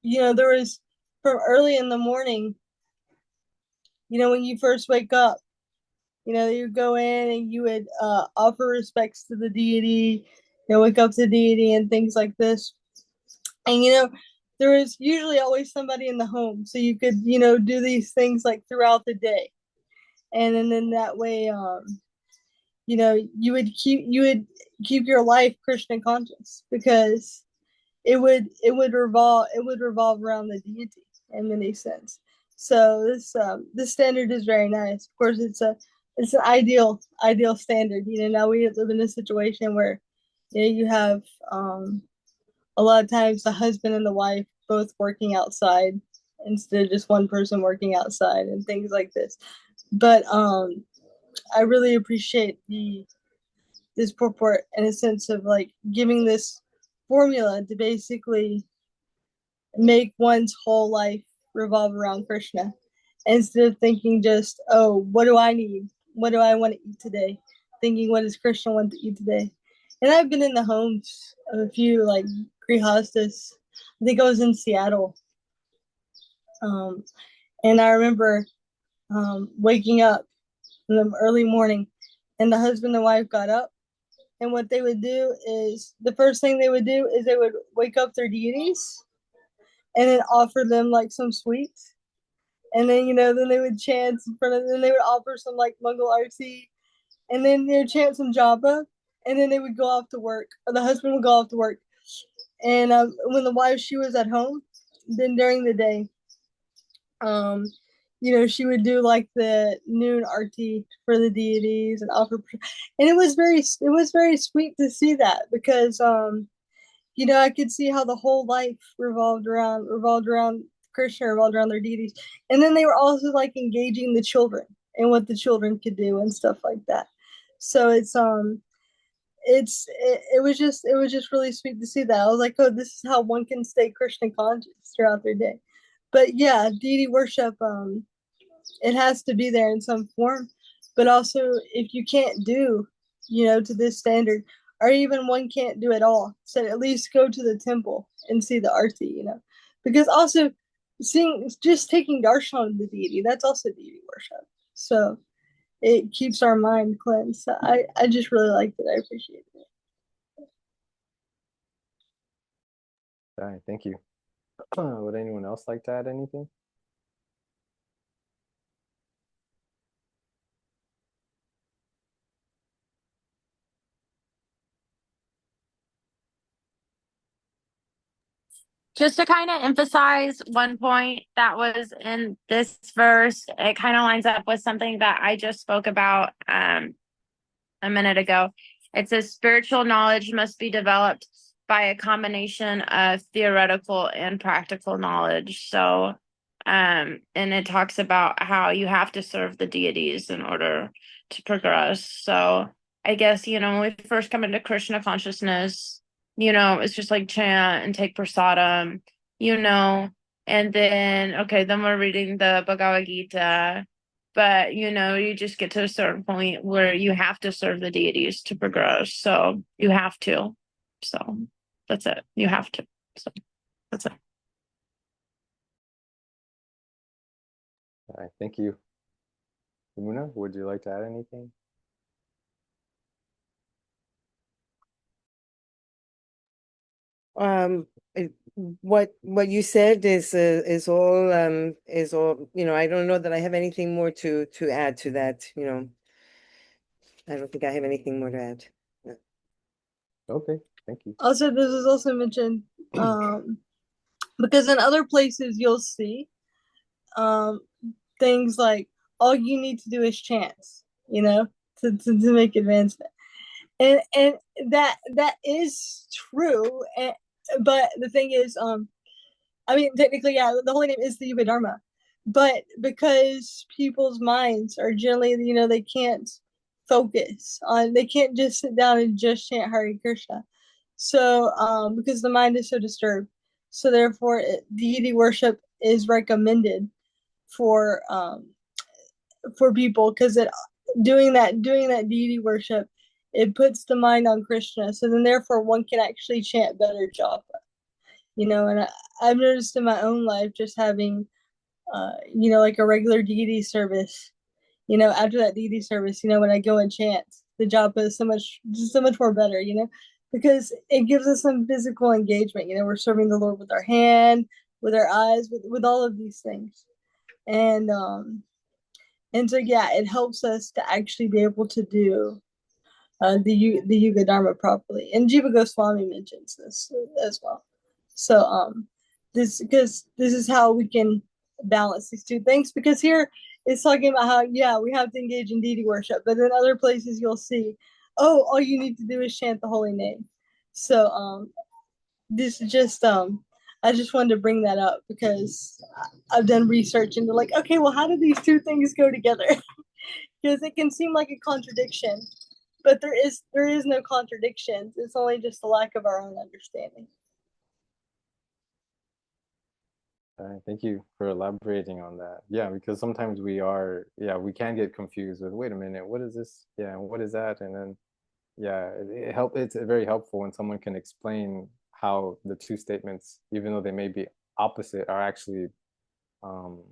there was from early in the morning, when you first wake up, you go in and you would offer respects to the deity, wake up to the deity and things like this. And there was usually always somebody in the home, so you could do these things like throughout the day, and then that way you would keep your life Krishna conscious, because it would revolve around the deity in many sense. So this standard is very nice. Of course, it's an ideal standard. Now we live in a situation where you have a lot of times the husband and the wife both working outside instead of just one person working outside and things like this. But I really appreciate this purport in a sense of like giving this formula to basically make one's whole life revolve around Krishna, instead of thinking just, oh, what do I need? What do I want to eat today? Thinking, what does Krishna want to eat today? And I've been in the homes of a few like grihastas. I think I was in Seattle. And I remember waking up in the early morning, and the husband and wife got up, and what they would do is the first thing they would do is they would wake up their deities and then offer them like some sweets. And then, then they would chant in front of them, they would offer some like Mongol artsy, and then they would chant some japa, and then they would go off to work. Or the husband would go off to work. And when the wife, she was at home, then during the day, she would do like the noon arti for the deities and offer, and it was very sweet to see that because I could see how the whole life revolved around Krishna, revolved around their deities, and then they were also like engaging the children and what the children could do and stuff like that. So it was just really sweet to see that. I was like, oh, this is how one can stay Krishna conscious throughout their day. But yeah, deity worship, it has to be there in some form. But also, if you can't do, to this standard, or even one can't do at all, so at least go to the temple and see the arti, because also just taking darshan of the deity, that's also deity worship. So it keeps our mind cleansed. So I just really liked it. I appreciate it. All right, thank you. Would anyone else like to add anything? Just to kind of emphasize one point that was in this verse, it kind of lines up with something that I just spoke about a minute ago. It says spiritual knowledge must be developed by a combination of theoretical and practical knowledge. So, and it talks about how you have to serve the deities in order to progress. So, I guess, when we first come into Krishna consciousness, it's just like chant and take prasadam, and then, okay, then we're reading the Bhagavad Gita. But, you just get to a certain point where you have to serve the deities to progress. So you have to. So that's it. You have to. So that's it. All right, thank you. Muna, would you like to add anything? What you said is all I don't know that I have anything more to add to that. I don't think I have anything more to add. Okay, thank you. Also, this is also mentioned because in other places you'll see um, things like all you need to do is chance, to make advancement, and that is true. But the thing is, I mean, technically, yeah, the holy name is the Yuga Dharma, but because people's minds are generally, they can't they can't just sit down and just chant Hare Krishna. So, because the mind is so disturbed, so therefore, deity worship is recommended for people because doing that deity worship, it puts the mind on Krishna. So then, therefore, one can actually chant better japa. And I've noticed in my own life just having, like a regular deity service. After that deity service, when I go and chant, the japa is so much more better. Because it gives us some physical engagement. We're serving the Lord with our hand, with our eyes, with all of these things, and so yeah, it helps us to actually be able to do the Yuga Dharma properly. And Jiva Goswami mentions this as well. So this is how we can balance these two things, because here it's talking about how, yeah, we have to engage in deity worship, but in other places you'll see, oh, all you need to do is chant the holy name. So this is just I just wanted to bring that up because I've done research into, like, okay, well, how do these two things go together? Because it can seem like a contradiction, but there is no contradictions. It's only just a lack of our own understanding. All right, thank you for elaborating on that. Yeah, because sometimes we can get confused with, wait a minute, what is this? Yeah, and what is that? And then, yeah, it's very helpful when someone can explain how the two statements, even though they may be opposite, are actually um,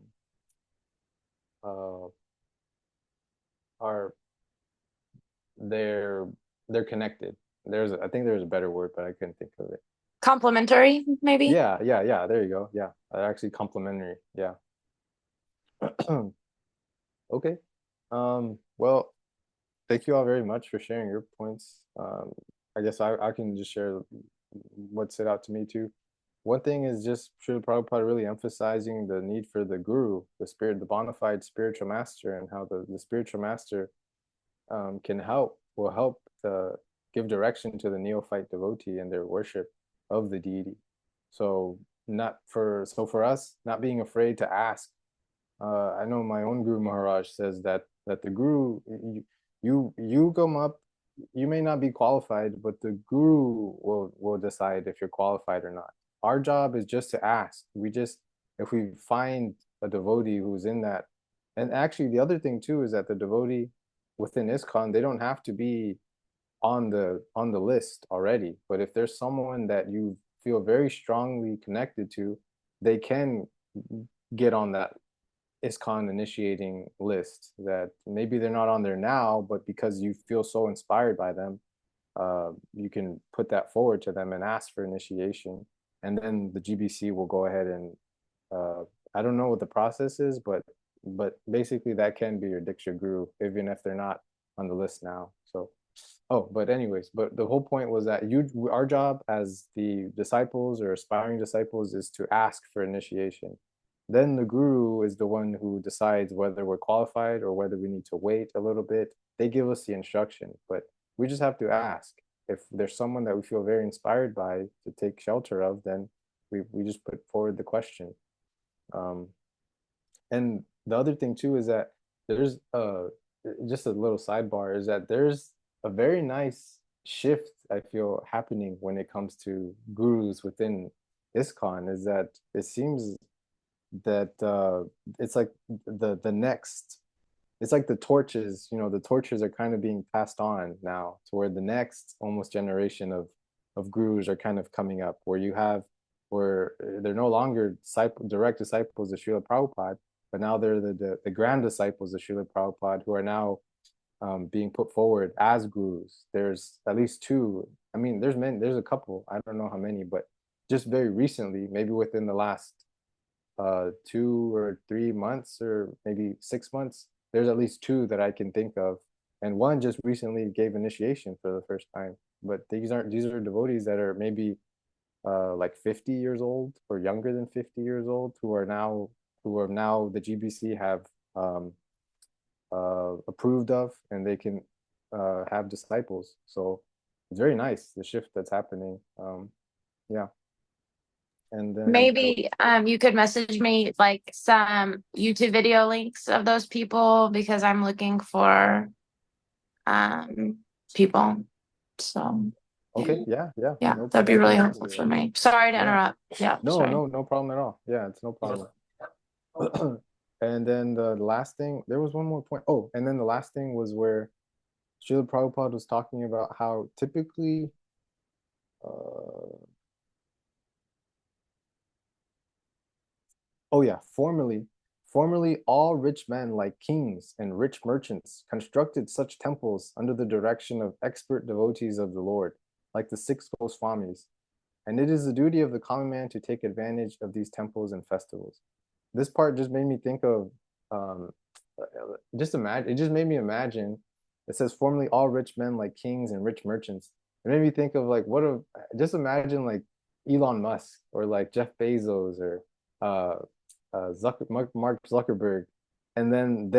they're connected. I think there's a better word, but I couldn't think of it. Complementary, maybe? Yeah, there you go. Yeah, they're actually complementary. Yeah. Okay. Well, thank you all very much for sharing your points. I guess I can just share what stood out to me too. One thing is just Srila Prabhupada really emphasizing the need for the guru, the bona fide spiritual master, and how the spiritual master will help to give direction to the neophyte devotee in their worship of the deity. So for us, not being afraid to ask. I know my own Guru Maharaj says that the guru, you come up, you may not be qualified, but the guru will decide if you're qualified or not. Our job is just to ask. If we find a devotee who's in that, and actually the other thing too is that the devotee within ISKCON, they don't have to be on the list already. But if there's someone that you feel very strongly connected to, they can get on that ISKCON initiating list. That maybe they're not on there now, but because you feel so inspired by them, you can put that forward to them and ask for initiation, and then the GBC will go ahead and I don't know what the process is, but basically that can be your Diksha Guru, even if they're not on the list now. So, but anyways, but the whole point was that our job as the disciples or aspiring disciples is to ask for initiation. Then the guru is the one who decides whether we're qualified or whether we need to wait a little bit. They give us the instruction, but we just have to ask. If there's someone that we feel very inspired by to take shelter of, then we just put forward the question. And the other thing too is that there's just a little sidebar, is that there's a very nice shift I feel happening when it comes to gurus within ISKCON, is that it seems that it's like the next, it's like the torches, the torches are kind of being passed on now to where the next almost generation of gurus are kind of coming up, where they're no longer direct disciples of Srila Prabhupada, but now they're the grand disciples of Srila Prabhupada, who are now being put forward as gurus. There's at least two. I mean, there's a couple. I don't know how many, but just very recently, maybe within the last 2 or 3 months, or maybe 6 months, there's at least two that I can think of, and one just recently gave initiation for the first time. But these are devotees that are maybe like 50 years old or younger than 50 years old, who are now the GBC have approved of, and they can have disciples. So it's very nice, the shift that's happening. Yeah. And then Maybe you could message me like some YouTube video links of those people, because I'm looking for people. So okay, yeah, no that'd be problem. really helpful for me. Sorry to interrupt. Yeah, sorry. No problem at all. Yeah, it's no problem. And then the last thing, there was one more point. Oh, and then the last thing was where Srila Prabhupada was talking about how typically formerly all rich men like kings and rich merchants constructed such temples under the direction of expert devotees of the Lord, like the 6 Goswamis. And it is the duty of the common man to take advantage of these temples and festivals. This part just made me think of, it just made me imagine, it says formerly all rich men like kings and rich merchants. It made me think of like, just imagine like Elon Musk or like Jeff Bezos or Mark Zuckerberg, and then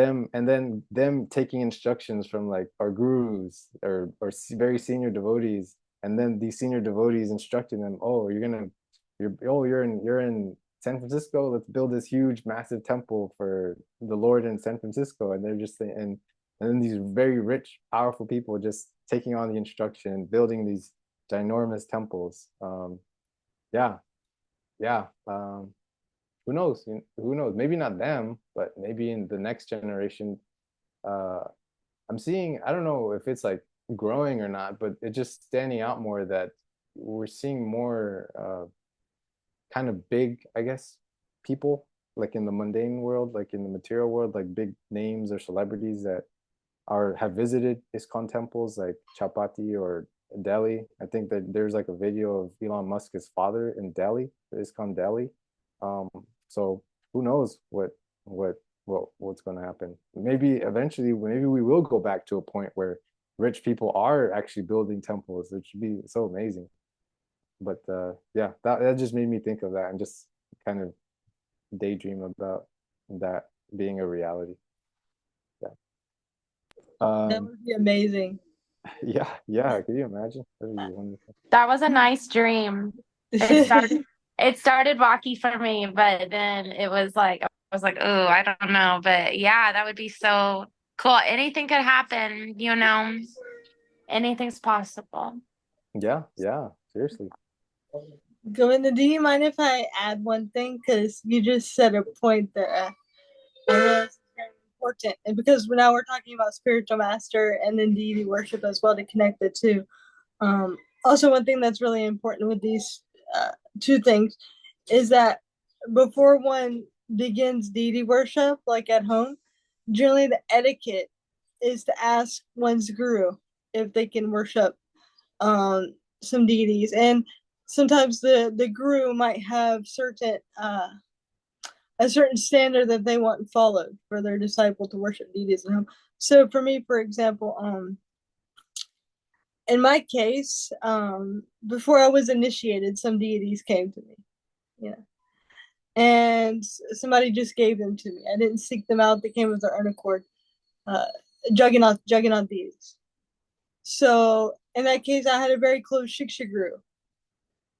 them taking instructions from like our gurus or very senior devotees, and then these senior devotees instructing them, oh, you're in San Francisco, let's build this huge massive temple for the Lord in San Francisco. And they're just and then these very rich powerful people just taking on the instruction and building these ginormous temples. Yeah. Who knows? Maybe not them, but maybe in the next generation. I'm seeing, I don't know if it's like growing or not, but it's just standing out more that we're seeing more kind of big, I guess, people like in the mundane world, like in the material world, like big names or celebrities that or have visited ISKCON temples like Chapati or Delhi. I think that there's like a video of Elon Musk's father in Delhi, ISKCON Delhi. Um, so who knows what's going to happen? Maybe eventually, maybe we will go back to a point where rich people are actually building temples. It should be so amazing. But yeah, that just made me think of that and just kind of daydream about that being a reality. Yeah. That would be amazing. Yeah. Can you imagine? That'd be wonderful. That was a nice dream. It started rocky for me, but then it was like I was like, oh, I don't know. But yeah, that would be so cool. Anything could happen, you know. Anything's possible. Yeah, seriously. Govinda, do you mind if I add one thing? Because you just said a point that I realized is very important. And because now we're talking about spiritual master and then deity worship as well to connect the two. Also, one thing that's really important with these two things is that before one begins deity worship, like at home, generally the etiquette is to ask one's guru if they can worship some deities. And sometimes the guru might have certain a certain standard that they want followed for their disciple to worship deities at home. So for me, for example, in my case, before I was initiated, some deities came to me, you know, and somebody just gave them to me. I didn't seek them out; they came of their own accord. Juggernaut deities. So in that case, I had a very close Shiksha guru,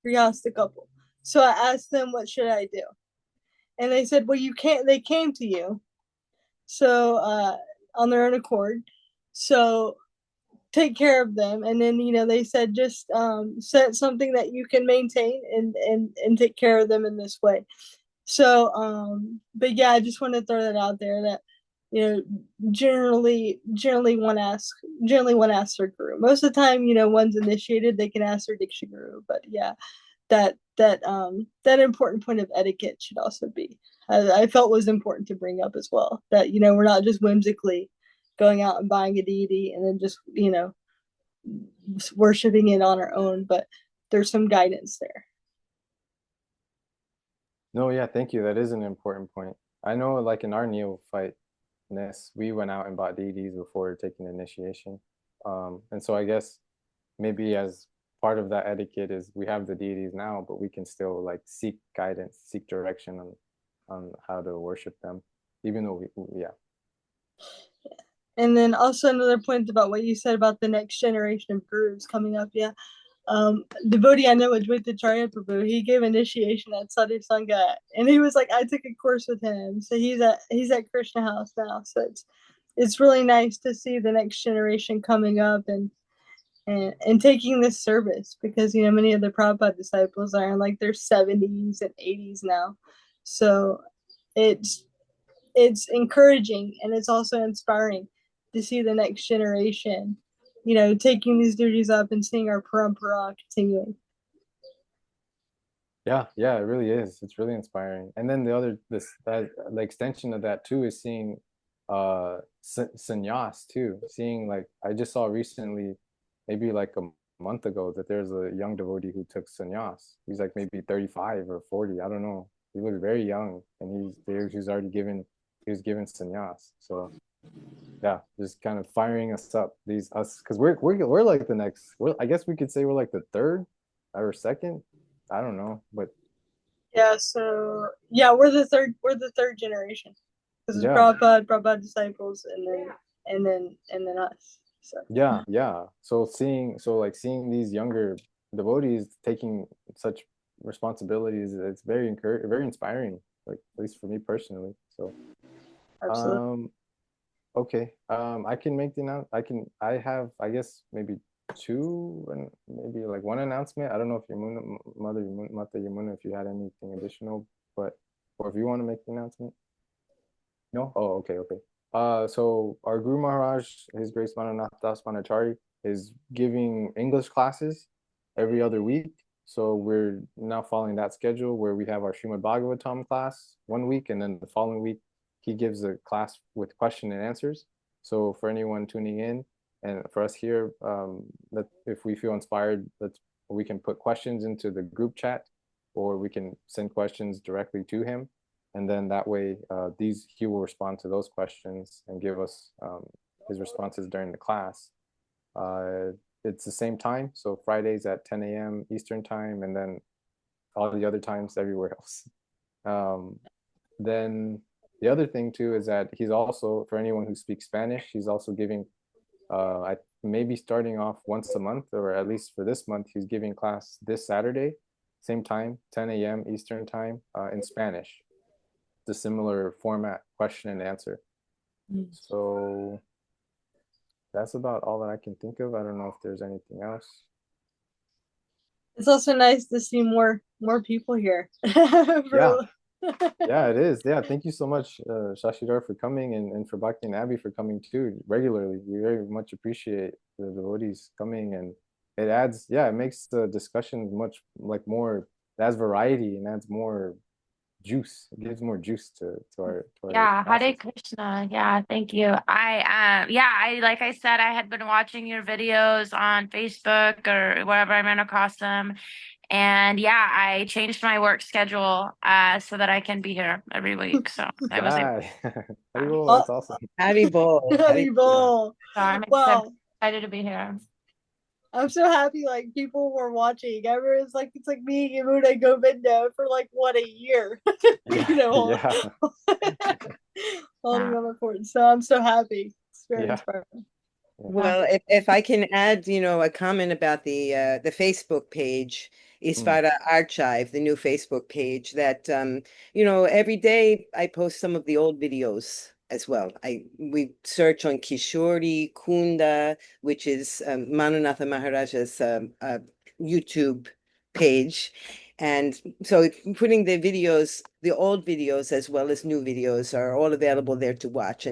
Grihasta couple. So I asked them, "What should I do?" And they said, "Well, you can't." They came to you, so on their own accord. So take care of them, and then they said just set something that you can maintain and take care of them in this way. So but yeah, I just want to throw that out there that generally one asks their guru. Most of the time, one's initiated, they can ask their diksha guru. But yeah, that important point of etiquette should also be I felt was important to bring up as well, that we're not just whimsically going out and buying a deity and then just worshiping it on our own, but there's some guidance there. No, yeah, thank you. That is an important point. I know, like in our neophyteness, we went out and bought deities before taking initiation. And so I guess maybe as part of that etiquette is we have the deities now, but we can still like seek guidance, seek direction on how to worship them, even though yeah. And then also another point about what you said about the next generation of gurus coming up. Yeah. Devotee I know, Advaitacharya Prabhu, he gave initiation at Sadhu Sangha, and he was like, I took a course with him. So he's at Krishna House now. So it's really nice to see the next generation coming up and taking this service, because many of the Prabhupada disciples are in like their 70s and 80s now. So it's encouraging, and it's also inspiring to see the next generation taking these duties up and seeing our parampara continuing. Yeah, it really is. It's really inspiring. And then the extension of that too is seeing sannyas too. Seeing, like, I just saw recently, maybe like a month ago, that there's a young devotee who took sannyas. He's like maybe 35 or 40, I don't know. He looks very young, and he's already given sannyas. So yeah, just kind of firing us up, because we're like the next. I guess we could say we're like the third or second. I don't know, but yeah. So yeah, we're the third generation. This is Prabhupada disciples, and then us. So yeah. So seeing these younger devotees taking such responsibilities, it's very inspiring. Like, at least for me personally. So absolutely. Okay. I can make the I have, I guess, maybe two, and maybe like one announcement. I don't know if Mata Yamuna, if you had anything additional, or if you want to make the announcement. No? Oh, okay. So our Guru Maharaj, His Grace Mananath Das Manachari, is giving English classes every other week. So we're now following that schedule, where we have our Srimad Bhagavatam class one week, and then the following week he gives a class with question and answers. So for anyone tuning in and for us here, that if we feel inspired, we can put questions into the group chat, or we can send questions directly to him, and then that way he will respond to those questions and give us his responses during the class. It's the same time, so Fridays at 10 a.m. Eastern time, and then all the other times everywhere else. Then the other thing too is that he's also, for anyone who speaks Spanish, he's also giving, I maybe starting off once a month, or at least for this month, he's giving class this Saturday, same time, 10 a.m. Eastern time, in Spanish. It's a similar format, question and answer. So that's about all that I can think of. I don't know if there's anything else. It's also nice to see more people here. Yeah. Yeah, it is. Yeah, thank you so much, Shashidar, for coming, and for Bhakti and Abby for coming too regularly. We very much appreciate the devotees coming, and it adds, yeah, it makes the discussion much more, it adds variety and adds more juice. It gives more juice to our Yeah, Hare classes. Krishna. Yeah, thank you. I like I said, I had been watching your videos on Facebook or wherever I ran across them. And yeah, I changed my work schedule so that I can be here every week. So I was able. Right. Haribol, that's awesome. Haribol. Haribol. So I'm Wow. excited to be here. I'm so happy like people were watching. Everyone's like, it's like me and Yamuna Govinda for like what, a year. Yeah, You know, yeah, holding on the fort. So I'm so happy. It's very yeah. inspiring. Well, if I can add, a comment about the Facebook page, Isvara Archive, the new Facebook page that every day I post some of the old videos as well. We search on Kishori Kunda, which is Manunatha Maharaja's YouTube page. And so putting the videos, the old videos as well as new videos are all available there to watch.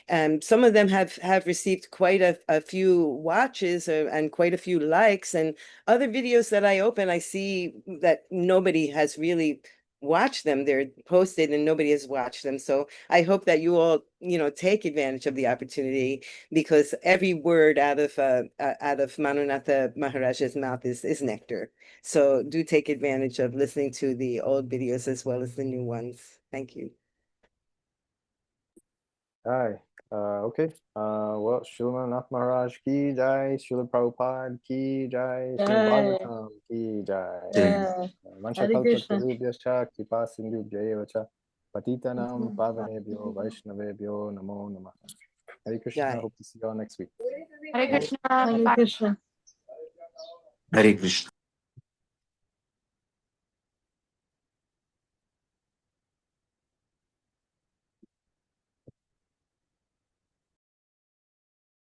And some of them have received quite a few watches and quite a few likes. And other videos that I open, I see that nobody has really watched them. They're posted and nobody has watched them. So I hope that you all, take advantage of the opportunity, because every word out of Manunatha Maharaja's mouth is nectar. So do take advantage of listening to the old videos as well as the new ones. Thank you. Hi. Okay. Well, Srila Nath Maharaj ki jai, Srila Prabhupada ki jai, Srimad Bhagavatam ki jai. Yeah. Vansha Hare Krishna. kalpatarubhyascha kripa sindhubhyeva cha patitanam pavanebhyo vaishnavebhyo namo namah. Hare Krishna. Jai. Hope to see you all next week. Hare Krishna. Hare Bye. Krishna. Hare Krishna.